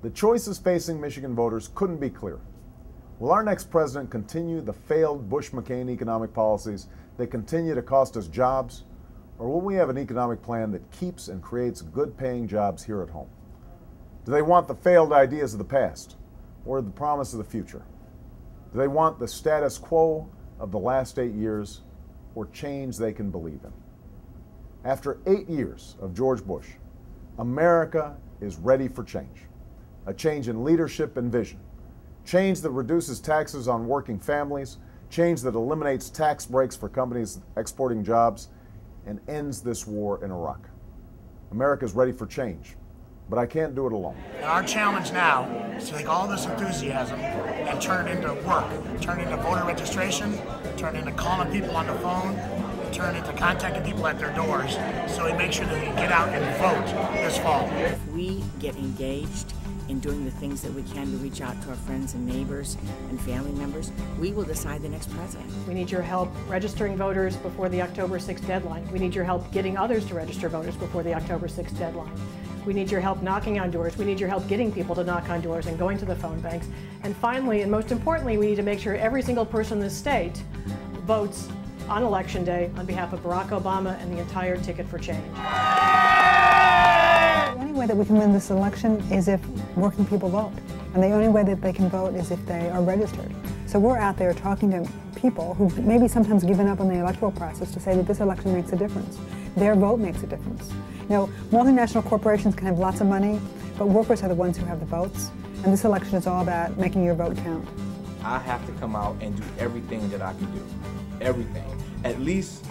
The choices facing Michigan voters couldn't be clearer. Will our next president continue the failed Bush-McCain economic policies that continue to cost us jobs, or will we have an economic plan that keeps and creates good-paying jobs here at home? Do they want the failed ideas of the past, or the promise of the future? Do they want the status quo of the last 8 years, or change they can believe in? After 8 years of George Bush, America is ready for change. A change in leadership and vision. Change that reduces taxes on working families, change that eliminates tax breaks for companies exporting jobs, and ends this war in Iraq. America is ready for change, but I can't do it alone. And our challenge now is to take all this enthusiasm and turn it into work, turn it into voter registration, turn it into calling people on the phone, and turn it into contacting people at their doors so we make sure that they get out and vote this fall. If we get engaged in doing the things that we can to reach out to our friends and neighbors and family members, we will decide the next president. We need your help registering voters before the October 6th deadline. We need your help getting others to register voters before the October 6th deadline. We need your help knocking on doors. We need your help getting people to knock on doors and going to the phone banks. And finally, and most importantly, we need to make sure every single person in the state votes on Election Day on behalf of Barack Obama and the entire Ticket for Change. The only way that we can win this election is if working people vote. And the only way that they can vote is if they are registered. So we're out there talking to people who maybe sometimes given up on the electoral process to say that this election makes a difference. Their vote makes a difference. You know, multinational corporations can have lots of money, but workers are the ones who have the votes. And this election is all about making your vote count. I have to come out and do everything that I can do. Everything. At least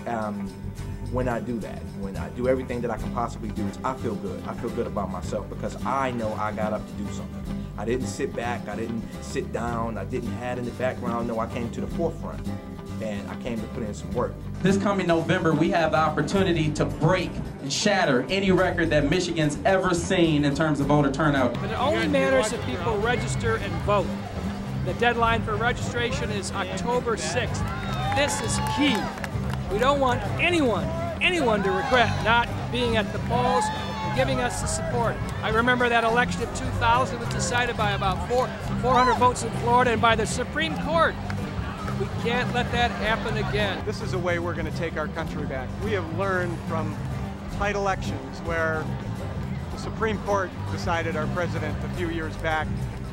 when I do that, when I do everything that I can possibly do, I feel good. I feel good about myself because I know I got up to do something. I didn't sit back, I didn't sit down, I didn't hide in the background. No, I came to the forefront and I came to put in some work. This coming November, we have the opportunity to break and shatter any record that Michigan's ever seen in terms of voter turnout. But it only matters if people register and vote. The deadline for registration is October 6th. This is key. We don't want anyone to regret not being at the polls and giving us the support. I remember that election of 2000 was decided by about 400 votes in Florida and by the Supreme Court. We can't let that happen again. This is a way we're going to take our country back. We have learned from tight elections where the Supreme Court decided our president a few years back.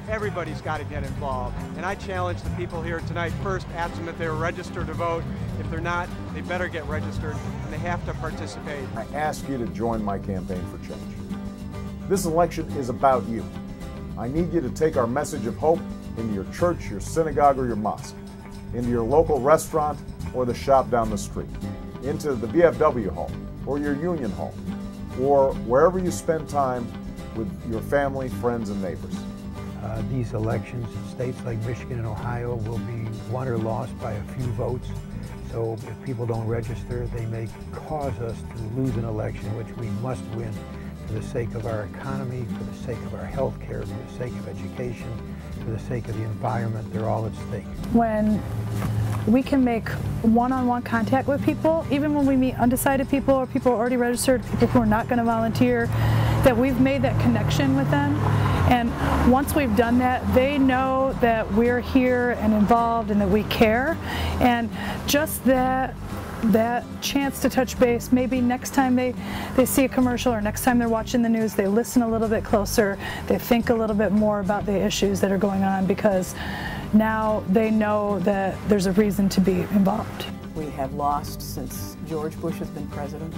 Everybody's got to get involved. And I challenge the people here tonight. First, ask them if they're registered to vote. If they're not, they better get registered, and they have to participate. I ask you to join my campaign for change. This election is about you. I need you to take our message of hope into your church, your synagogue, or your mosque, into your local restaurant or the shop down the street, into the VFW hall or your union hall, or wherever you spend time with your family, friends, and neighbors. These elections in states like Michigan and Ohio will be won or lost by a few votes. So if people don't register, they may cause us to lose an election, which we must win for the sake of our economy, for the sake of our health care, for the sake of education, for the sake of the environment. They're all at stake. When we can make one-on-one contact with people, even when we meet undecided people or people already registered, people who are not going to volunteer, that we've made that connection with them. And once we've done that, they know that we're here and involved and that we care. And just that chance to touch base, maybe next time they see a commercial or next time they're watching the news, they listen a little bit closer, they think a little bit more about the issues that are going on, because now they know that there's a reason to be involved. We have lost, since George Bush has been president,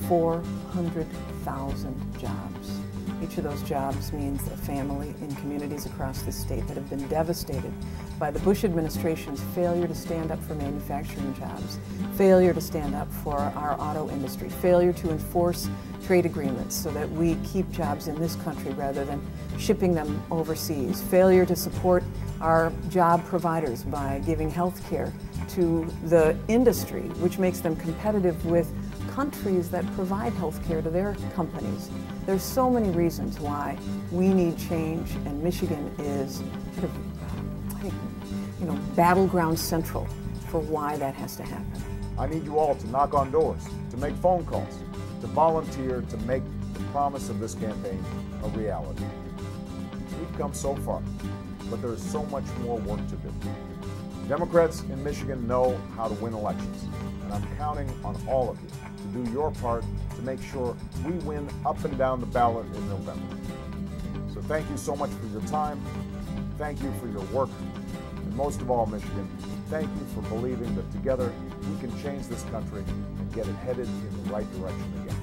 400,000 jobs. Each of those jobs means a family in communities across the state that have been devastated by the Bush administration's failure to stand up for manufacturing jobs, failure to stand up for our auto industry, failure to enforce trade agreements so that we keep jobs in this country rather than shipping them overseas, failure to support our job providers by giving health care to the industry, which makes them competitive with countries that provide health care to their companies. There's so many reasons why we need change, and Michigan is sort of, I think, battleground central for why that has to happen. I need you all to knock on doors, to make phone calls, to volunteer, to make the promise of this campaign a reality. We come so far, but there is so much more work to do. Democrats in Michigan know how to win elections, and I'm counting on all of you to do your part to make sure we win up and down the ballot in November. So thank you so much for your time. Thank you for your work. And most of all, Michigan, thank you for believing that together we can change this country and get it headed in the right direction again.